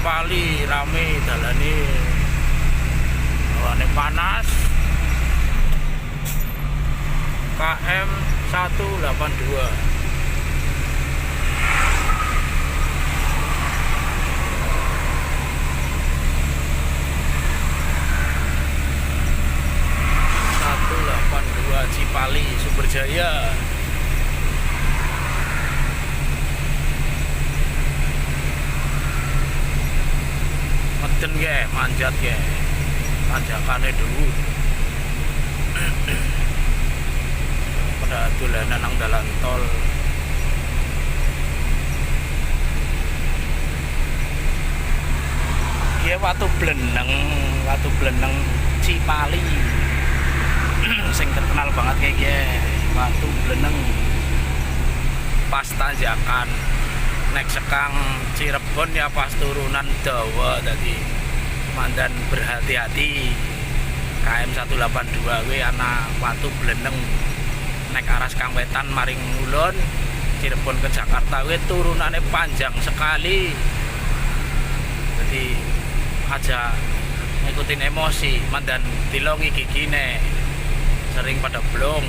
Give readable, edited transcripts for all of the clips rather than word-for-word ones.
Cipali rame dalane, hawane panas. KM 182. Cipali Sumberjaya. Meden ge, manjat ge. Tanjakane dulu. Pada dolanan nang dalan tol. Ki watu bleneng Cipali. Sing terkenal banget kayak gini, watu bleneng pas tanjakan nek sekang Cirebon ya pas turunan dawa tadi mandan berhati-hati. KM 182 we ana watu bleneng nek arah Kang Wetan maring ngulon Cirebon ke Jakarta we turunannya panjang sekali, jadi aja ngikutin emosi mandan dilongi gigine sering pada blong.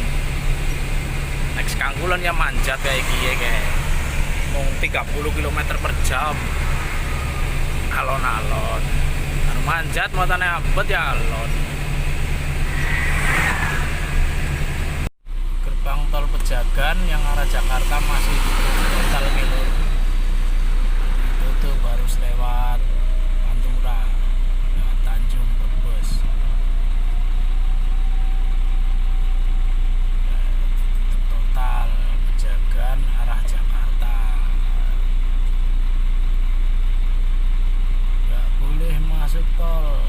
Next kangkulon ya manjat kayak gini kayak mau 30 km per jam alon-alon manjat matanya abet ya alon. Gerbang tol Pejagan yang arah Jakarta masih total ngiler, itu harus lewat Pantura, lewat Tanjung Brebes. Pejagan arah Jakarta nggak boleh masuk tol.